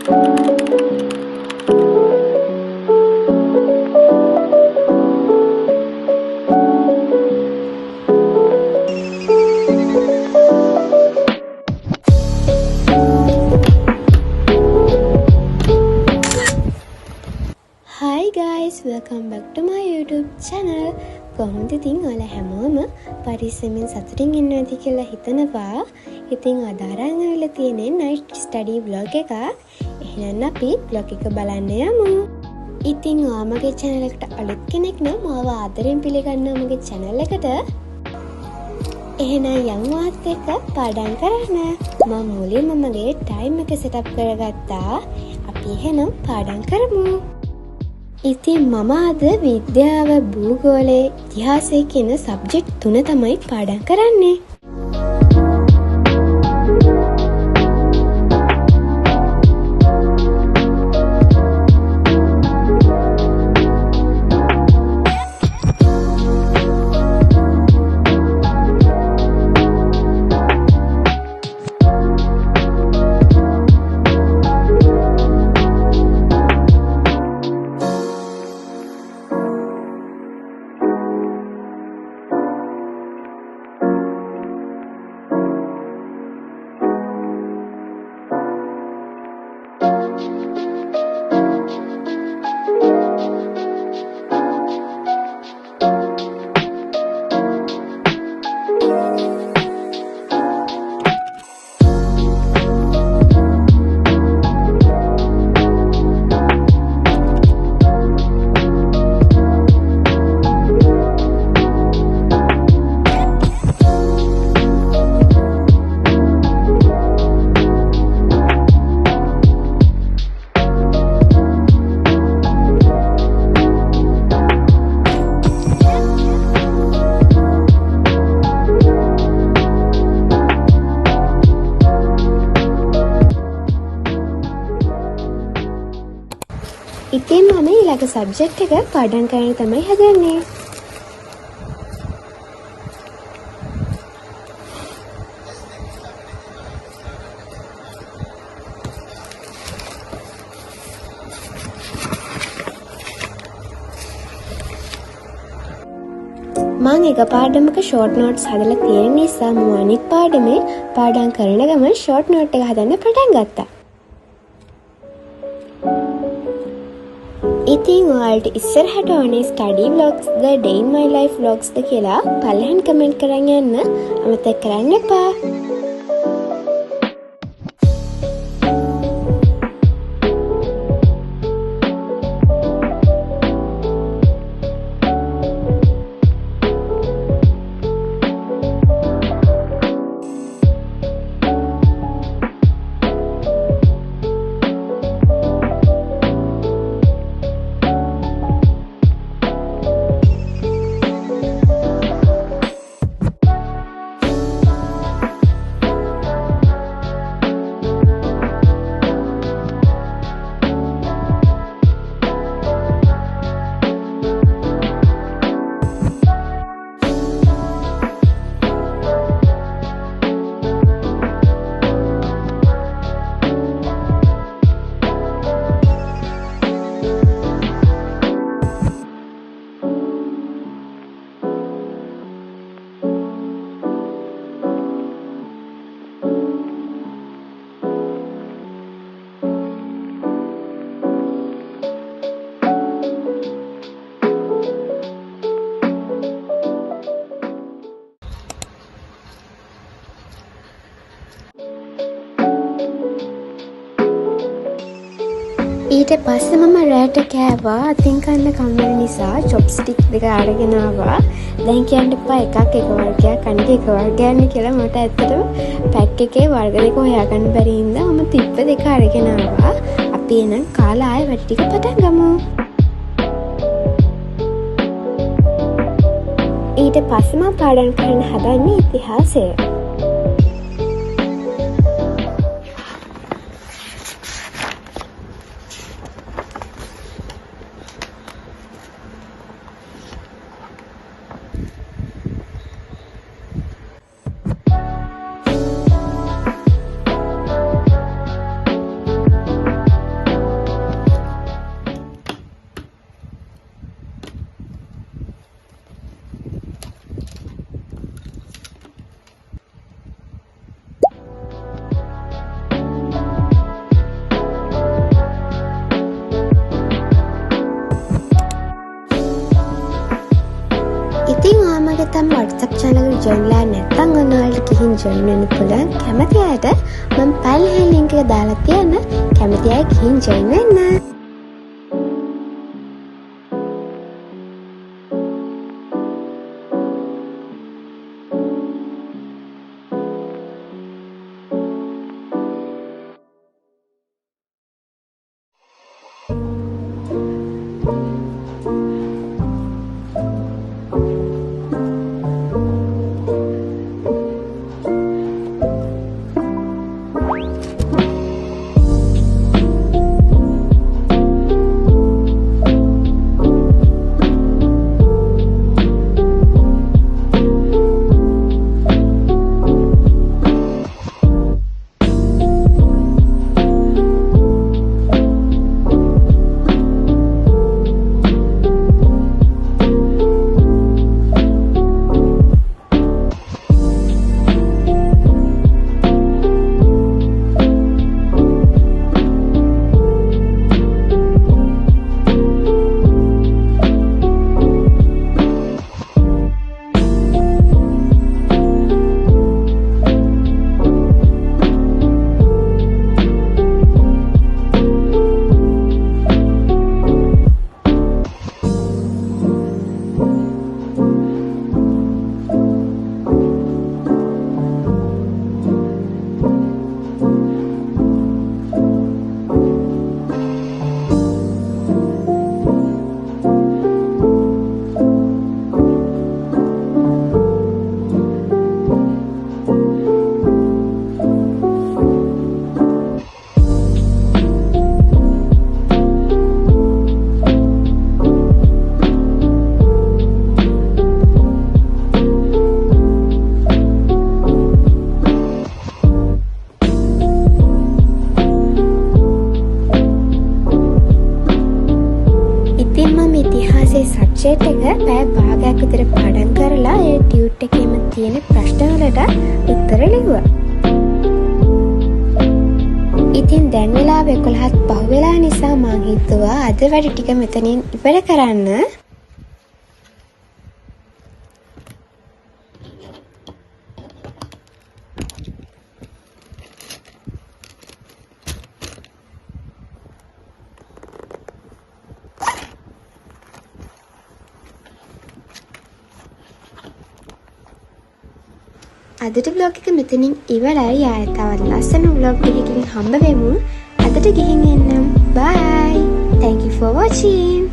Hi guys, welcome back to my YouTube channel. කොහොමද ඉතින් ඔයාලා හැමෝම පරිස්සමෙන් සතුටින් ඉන්නවද කියලා හිතනවා. ඉතින් අද අරන් ආවිල්ලා තියෙන්නේ night study vlog එකක්. එහෙනම් අපි vlog එක බලන්න යමු. ඉතින් ඔයාමගේ channel එකට අලුත් කෙනෙක් නම් මාව ආදරෙන් පිළිගන්නවා මගේ channel එකට. එහෙනම් යමු ආත් එක්ක පාඩම් කරන්න. මම මුලින්ම මගේ time එක set up කරගත්තා. අපි එහෙනම් පාඩම් කරමු. ඉතින් මම අද විද්‍යාව භූගෝලය ඉතිහාසය කියන සබ්ජෙක්ට් 3 තමයි පාඩම් කරන්නේ. ඉතින් මම ඊළඟ සබ්ජෙක්ට් එක පාඩම් කරන්න තමයි හදන්නේ. මම එක පාඩමක ෂෝට් නෝට්ස් හදලා තියෙන නිසා මම අනිත් පාඩමේ පාඩම් කරන ගමන් ෂෝට් නෝට් එක හදන්න පටන් ගත්තා. ඉතින් ඔයාලට ඉස්සරහට ඕනේ ස්ටඩි vlogs ද day in my life vlogs ද කියලා පළවෙනි කමෙන්ට් කරන් යන්න අමතක කරන්න එපා. ඊට පස්සේ මම රෑට කෑවා. අතින් කන්න කම්මැලි නිසා චොප්ස්ටික් දෙක අරගෙන ආවා. දැන් කියන්න එපා එකක් එක වර්ගයක් අනික එක වර්ගයක් නේ කියලා. මට ඇත්තටම පැක් එකේ වර්ග දෙක හොයාගන්න බැරි හින්දා මම තිප්ප දෙක අරගෙන ආවා. අපි එහෙනම් කාලා ආයෙ වැඩ ටික පටන් ගමු. ඊට පස්සේ මම පාඩම් කරන්න හදන්නේ ඉතිහාසය. ඉතින් ඔයාමගේ තම WhatsApp channel එක join වෙලා නැත්නම් ඔයාලට ගිහින් join වෙන්න පුළුවන්. කැමති අයට මම පල්ලෙහා link එක දාලා තියන්න. කැමති අය ගිහින් join වෙන්න. සබ්ජෙක්ට් එක පැය භාගයක් විතර පාඩම් කරලා ඒ ටියුට් එකේම තියෙන ප්‍රශ්න වලට උත්තර ලිව්වා. ඉතින් දැන් වෙලාව 11ත් පහු වෙලා නිසා මං හිතුවා අද වැඩ ටික මෙතනින් ඉවර කරන්න. අදට vlog එක මෙතනින් ඉවරයි. ආයෙත් තවත් ලස්සන vlog එකකින් හම්බ වෙමු. අදට ගිහින් එන්නම්. Bye. Thank you for watching.